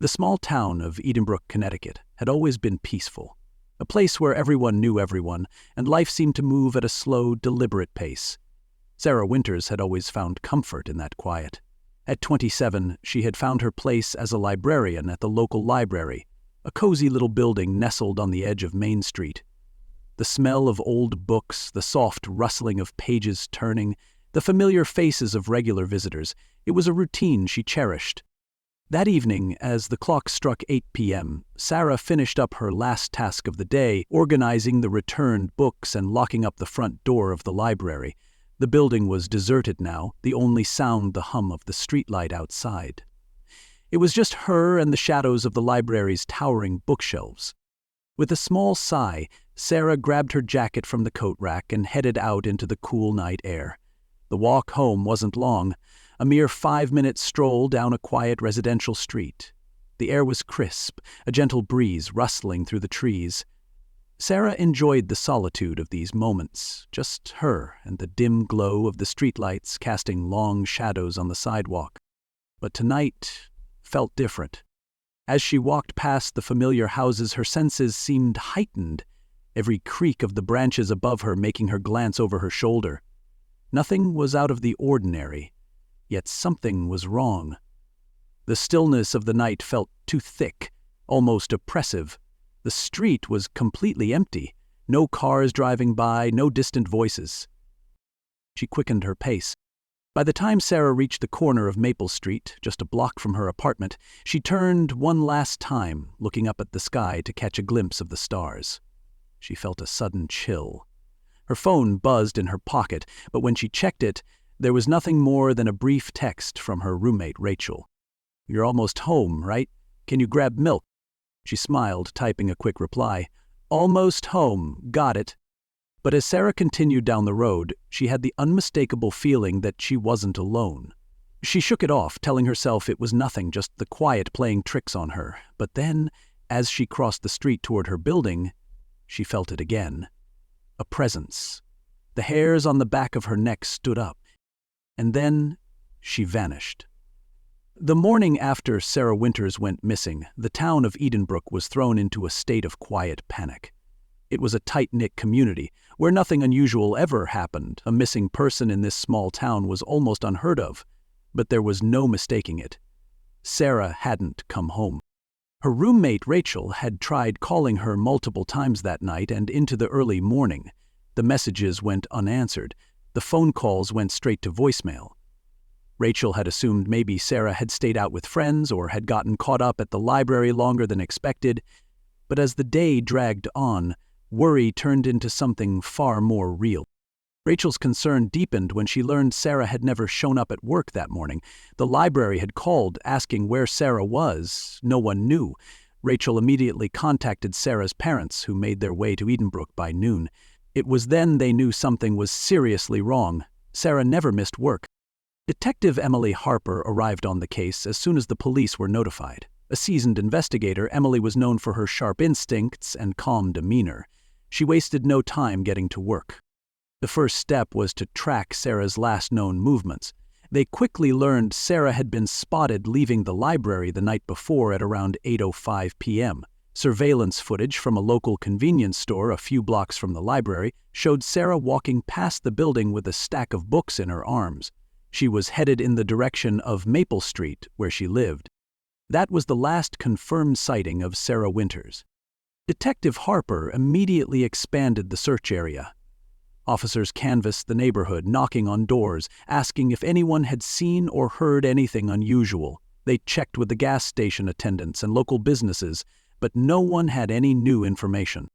The small town of Edenbrook, Connecticut, had always been peaceful, a place where everyone knew everyone, and life seemed to move at a slow, deliberate pace. Sarah Winters had always found comfort in that quiet. At 27, she had found her place as a librarian at the local library, a cozy little building nestled on the edge of Main Street. The smell of old books, the soft rustling of pages turning, the familiar faces of regular visitors, it was a routine she cherished. That evening, as the clock struck 8 p.m., Sarah finished up her last task of the day, organizing the returned books and locking up the front door of the library. The building was deserted now, the only sound the hum of the streetlight outside. It was just her and the shadows of the library's towering bookshelves. With a small sigh, Sarah grabbed her jacket from the coat rack and headed out into the cool night air. The walk home wasn't long, a mere 5-minute stroll down a quiet residential street. The air was crisp, a gentle breeze rustling through the trees. Sarah enjoyed the solitude of these moments, just her and the dim glow of the streetlights casting long shadows on the sidewalk. But tonight felt different. As she walked past the familiar houses, her senses seemed heightened, every creak of the branches above her making her glance over her shoulder. Nothing was out of the ordinary, yet something was wrong. The stillness of the night felt too thick, almost oppressive. The street was completely empty, no cars driving by, no distant voices. She quickened her pace. By the time Sarah reached the corner of Maple Street, just a block from her apartment, she turned one last time, looking up at the sky to catch a glimpse of the stars. She felt a sudden chill. Her phone buzzed in her pocket, but when she checked it, there was nothing more than a brief text from her roommate, Rachel. "You're almost home, right? Can you grab milk?" She smiled, typing a quick reply. "Almost home, got it." But as Sarah continued down the road, she had the unmistakable feeling that she wasn't alone. She shook it off, telling herself it was nothing, just the quiet playing tricks on her. But then, as she crossed the street toward her building, she felt it again. A presence. The hairs on the back of her neck stood up. And then she vanished. The morning after Sarah Winters went missing, the town of Edenbrook was thrown into a state of quiet panic. It was a tight-knit community where nothing unusual ever happened. A missing person in this small town was almost unheard of, but there was no mistaking it. Sarah hadn't come home. Her roommate Rachel had tried calling her multiple times that night and into the early morning. The messages went unanswered. The phone calls went straight to voicemail. Rachel had assumed maybe Sarah had stayed out with friends or had gotten caught up at the library longer than expected. But as the day dragged on, worry turned into something far more real. Rachel's concern deepened when she learned Sarah had never shown up at work that morning. The library had called, asking where Sarah was. No one knew. Rachel immediately contacted Sarah's parents, who made their way to Edenbrook by noon. It was then they knew something was seriously wrong. Sarah never missed work. Detective Emily Harper arrived on the case as soon as the police were notified. A seasoned investigator, Emily was known for her sharp instincts and calm demeanor. She wasted no time getting to work. The first step was to track Sarah's last known movements. They quickly learned Sarah had been spotted leaving the library the night before at around 8:05 p.m. Surveillance footage from a local convenience store a few blocks from the library showed Sarah walking past the building with a stack of books in her arms. She was headed in the direction of Maple Street, where she lived. That was the last confirmed sighting of Sarah Winters. Detective Harper immediately expanded the search area. Officers canvassed the neighborhood, knocking on doors, asking if anyone had seen or heard anything unusual. They checked with the gas station attendants and local businesses, but no one had any new information.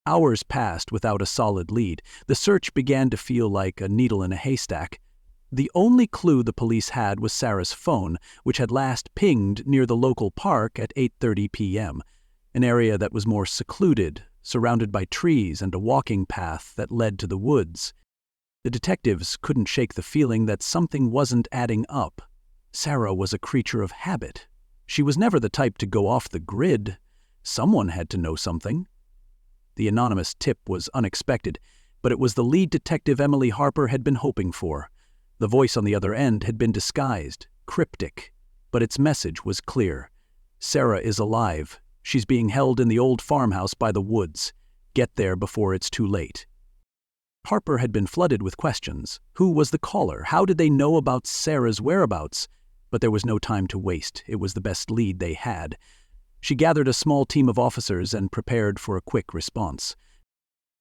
Hours passed without a solid lead. The search began to feel like a needle in a haystack. The only clue the police had was Sarah's phone, which had last pinged near the local park at 8:30 p.m., an area that was more secluded, surrounded by trees and a walking path that led to the woods. The detectives couldn't shake the feeling that something wasn't adding up. Sarah was a creature of habit. She was never the type to go off the grid. Someone had to know something. The anonymous tip was unexpected, but it was the lead detective Emily Harper had been hoping for. The voice on the other end had been disguised, cryptic, but its message was clear. Sarah is alive. She's being held in the old farmhouse by the woods. Get there before it's too late. Harper had been flooded with questions. Who was the caller? How did they know about Sarah's whereabouts? But there was no time to waste. It was the best lead they had. She gathered a small team of officers and prepared for a quick response.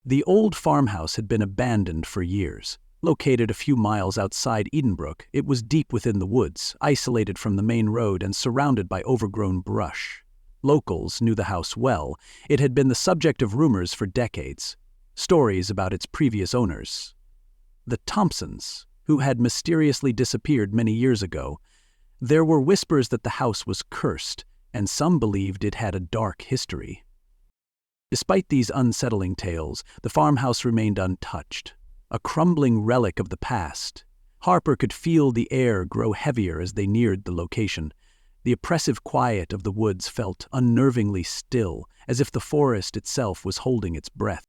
The old farmhouse had been abandoned for years. Located a few miles outside Edenbrook, it was deep within the woods, isolated from the main road and surrounded by overgrown brush. Locals knew the house well. It had been the subject of rumors for decades. Stories about its previous owners, the Thompsons, who had mysteriously disappeared many years ago. There were whispers that the house was cursed, and some believed it had a dark history. Despite these unsettling tales, the farmhouse remained untouched, a crumbling relic of the past. Harper could feel the air grow heavier as they neared the location. The oppressive quiet of the woods felt unnervingly still, as if the forest itself was holding its breath.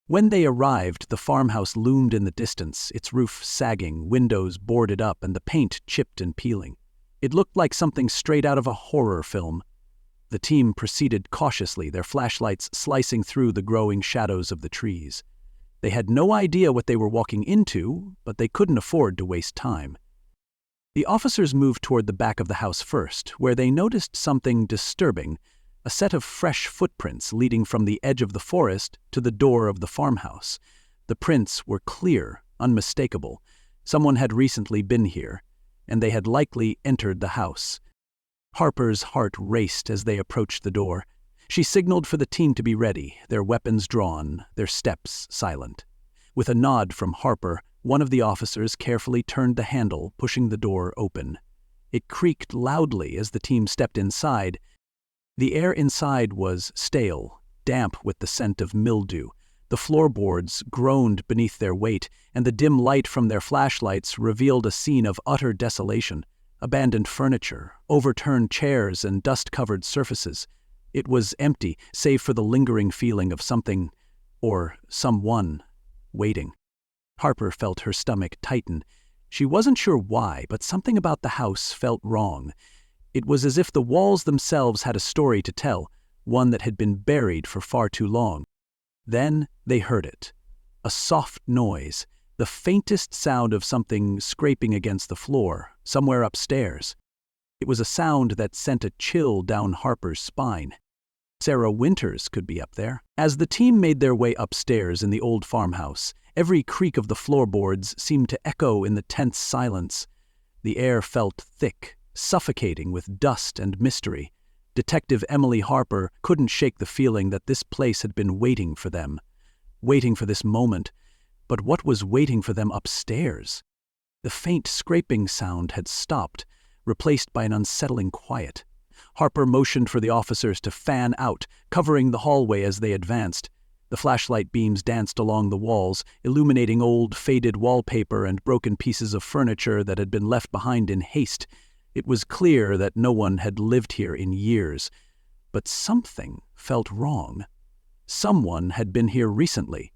When they arrived, the farmhouse loomed in the distance, its roof sagging, windows boarded up, and the paint chipped and peeling. It looked like something straight out of a horror film. The team proceeded cautiously, their flashlights slicing through the growing shadows of the trees. They had no idea what they were walking into, but they couldn't afford to waste time. The officers moved toward the back of the house first, where they noticed something disturbing. A set of fresh footprints leading from the edge of the forest to the door of the farmhouse. The prints were clear, unmistakable. Someone had recently been here, and they had likely entered the house. Harper's heart raced as they approached the door. She signaled for the team to be ready, their weapons drawn, their steps silent. With a nod from Harper, one of the officers carefully turned the handle, pushing the door open. It creaked loudly as the team stepped inside. The air inside was stale, damp with the scent of mildew. The floorboards groaned beneath their weight, and the dim light from their flashlights revealed a scene of utter desolation. Abandoned furniture, overturned chairs, and dust-covered surfaces. It was empty, save for the lingering feeling of something, or someone, waiting. Harper felt her stomach tighten. She wasn't sure why, but something about the house felt wrong. It was as if the walls themselves had a story to tell, one that had been buried for far too long. Then they heard it. A soft noise, the faintest sound of something scraping against the floor, somewhere upstairs. It was a sound that sent a chill down Harper's spine. Sarah Winters could be up there. As the team made their way upstairs in the old farmhouse, every creak of the floorboards seemed to echo in the tense silence. The air felt thick, suffocating with dust and mystery. Detective Emily Harper couldn't shake the feeling that this place had been waiting for them. Waiting for this moment. But what was waiting for them upstairs? The faint scraping sound had stopped, replaced by an unsettling quiet. Harper motioned for the officers to fan out, covering the hallway as they advanced. The flashlight beams danced along the walls, illuminating old, faded wallpaper and broken pieces of furniture that had been left behind in haste. It was clear that no one had lived here in years. But something felt wrong. Someone had been here recently.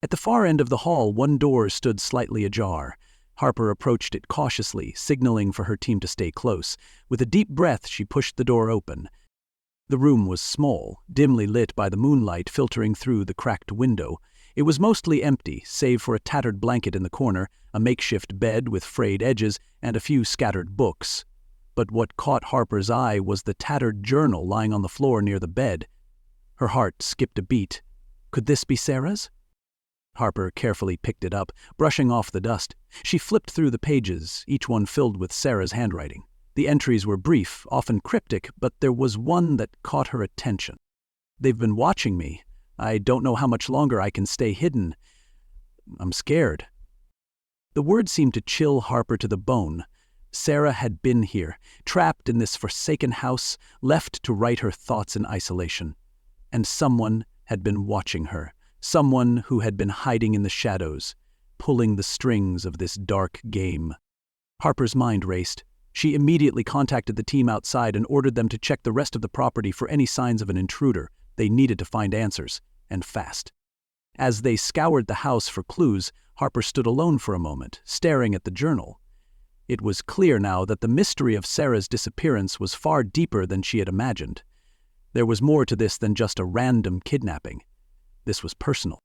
At the far end of the hall, one door stood slightly ajar. Harper approached it cautiously, signaling for her team to stay close. With a deep breath, she pushed the door open. The room was small, dimly lit by the moonlight filtering through the cracked window. It was mostly empty, save for a tattered blanket in the corner, a makeshift bed with frayed edges, and a few scattered books. But what caught Harper's eye was the tattered journal lying on the floor near the bed. Her heart skipped a beat. Could this be Sarah's? Harper carefully picked it up, brushing off the dust. She flipped through the pages, each one filled with Sarah's handwriting. The entries were brief, often cryptic, but there was one that caught her attention. "They've been watching me. I don't know how much longer I can stay hidden. I'm scared." The word seemed to chill Harper to the bone. Sarah had been here, trapped in this forsaken house, left to write her thoughts in isolation. And someone had been watching her. Someone who had been hiding in the shadows, pulling the strings of this dark game. Harper's mind raced. She immediately contacted the team outside and ordered them to check the rest of the property for any signs of an intruder. They needed to find answers, and fast. As they scoured the house for clues, Harper stood alone for a moment, staring at the journal. It was clear now that the mystery of Sarah's disappearance was far deeper than she had imagined. There was more to this than just a random kidnapping. This was personal.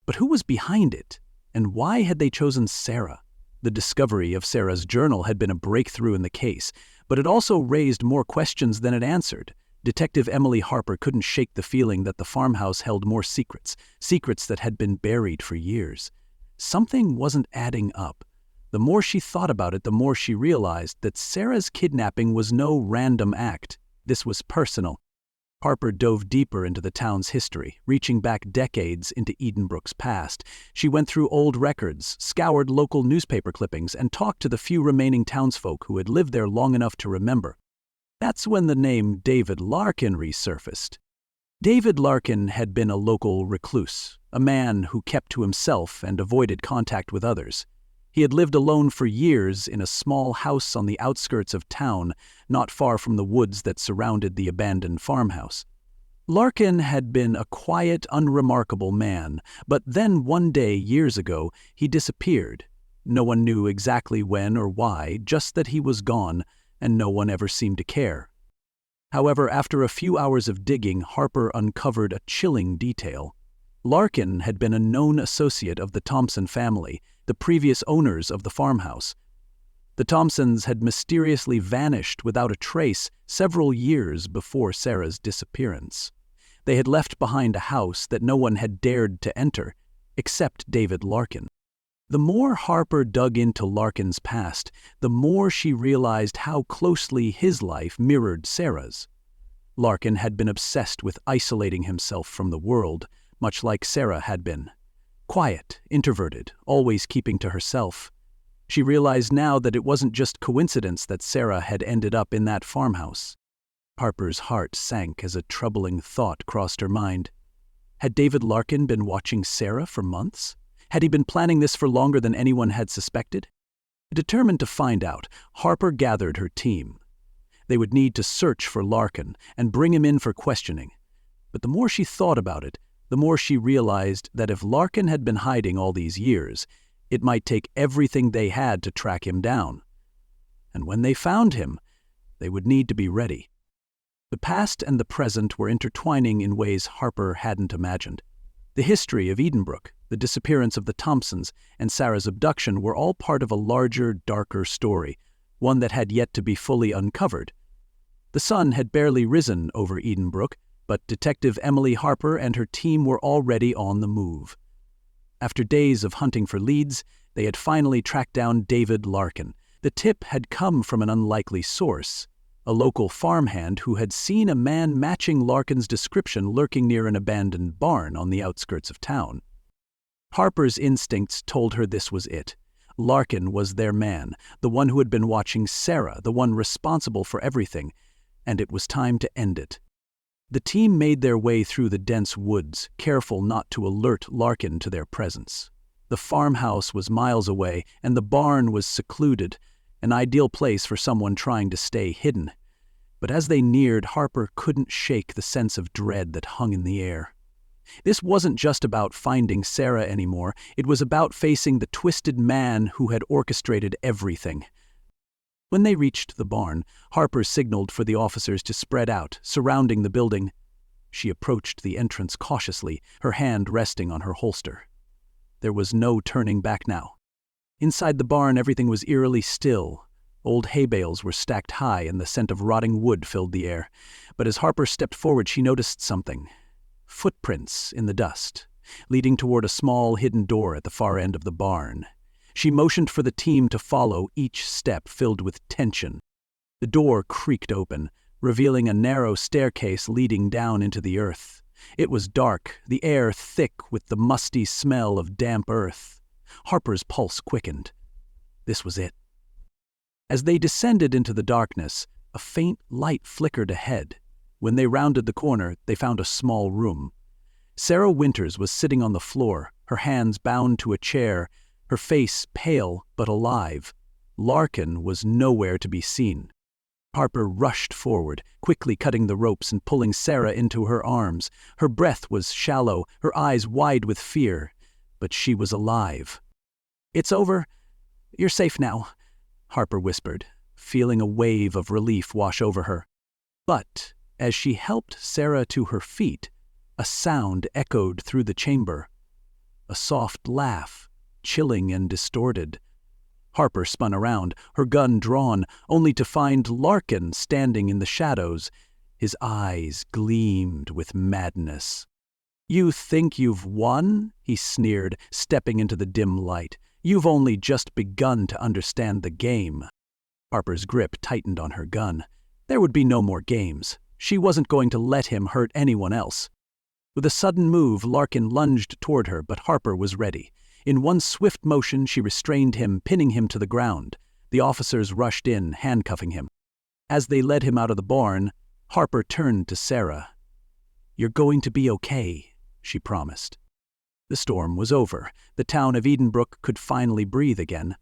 But who was behind it? And why had they chosen Sarah? The discovery of Sarah's journal had been a breakthrough in the case, but it also raised more questions than it answered. Detective Emily Harper couldn't shake the feeling that the farmhouse held more secrets, secrets that had been buried for years. Something wasn't adding up. The more she thought about it, the more she realized that Sarah's kidnapping was no random act. This was personal. Harper dove deeper into the town's history, reaching back decades into Edenbrook's past. She went through old records, scoured local newspaper clippings, and talked to the few remaining townsfolk who had lived there long enough to remember. That's when the name David Larkin resurfaced. David Larkin had been a local recluse, a man who kept to himself and avoided contact with others. He had lived alone for years in a small house on the outskirts of town, not far from the woods that surrounded the abandoned farmhouse. Larkin had been a quiet, unremarkable man, but then one day, years ago, he disappeared. No one knew exactly when or why, just that he was gone, and no one ever seemed to care. However, after a few hours of digging, Harper uncovered a chilling detail. Larkin had been a known associate of the Thompson family, the previous owners of the farmhouse. The Thompsons had mysteriously vanished without a trace several years before Sarah's disappearance. They had left behind a house that no one had dared to enter, except David Larkin. The more Harper dug into Larkin's past, the more she realized how closely his life mirrored Sarah's. Larkin had been obsessed with isolating himself from the world, much like Sarah had been. Quiet, introverted, always keeping to herself. She realized now that it wasn't just coincidence that Sarah had ended up in that farmhouse. Harper's heart sank as a troubling thought crossed her mind. Had David Larkin been watching Sarah for months? Had he been planning this for longer than anyone had suspected? Determined to find out, Harper gathered her team. They would need to search for Larkin and bring him in for questioning. But the more she thought about it, the more she realized that if Larkin had been hiding all these years, it might take everything they had to track him down. And when they found him, they would need to be ready. The past and the present were intertwining in ways Harper hadn't imagined. The history of Edenbrook, the disappearance of the Thompsons, and Sarah's abduction were all part of a larger, darker story, one that had yet to be fully uncovered. The sun had barely risen over Edenbrook, but Detective Emily Harper and her team were already on the move. After days of hunting for leads, they had finally tracked down David Larkin. The tip had come from an unlikely source, a local farmhand who had seen a man matching Larkin's description lurking near an abandoned barn on the outskirts of town. Harper's instincts told her this was it. Larkin was their man, the one who had been watching Sarah, the one responsible for everything, and it was time to end it. The team made their way through the dense woods, careful not to alert Larkin to their presence. The farmhouse was miles away, and the barn was secluded, an ideal place for someone trying to stay hidden. But as they neared, Harper couldn't shake the sense of dread that hung in the air. This wasn't just about finding Sarah anymore, it was about facing the twisted man who had orchestrated everything. When they reached the barn, Harper signaled for the officers to spread out, surrounding the building. She approached the entrance cautiously, her hand resting on her holster. There was no turning back now. Inside the barn, everything was eerily still. Old hay bales were stacked high and the scent of rotting wood filled the air. But as Harper stepped forward, she noticed something. Footprints in the dust, leading toward a small hidden door at the far end of the barn. She motioned for the team to follow, each step filled with tension. The door creaked open, revealing a narrow staircase leading down into the earth. It was dark, the air thick with the musty smell of damp earth. Harper's pulse quickened. This was it. As they descended into the darkness, a faint light flickered ahead. When they rounded the corner, they found a small room. Sarah Winters was sitting on the floor, her hands bound to a chair, her face pale but alive. Larkin was nowhere to be seen. Harper rushed forward, quickly cutting the ropes and pulling Sarah into her arms. Her breath was shallow, her eyes wide with fear, but she was alive. "It's over. You're safe now," Harper whispered, feeling a wave of relief wash over her. But as she helped Sarah to her feet, a sound echoed through the chamber. A soft laugh, chilling and distorted. Harper spun around, her gun drawn, only to find Larkin standing in the shadows. His eyes gleamed with madness. "You think you've won?" he sneered, stepping into the dim light. "You've only just begun to understand the game." Harper's grip tightened on her gun. There would be no more games. She wasn't going to let him hurt anyone else. With a sudden move, Larkin lunged toward her, but Harper was ready. In one swift motion, she restrained him, pinning him to the ground. The officers rushed in, handcuffing him. As they led him out of the barn, Harper turned to Sarah. "You're going to be okay," she promised. The storm was over. The town of Edenbrook could finally breathe again.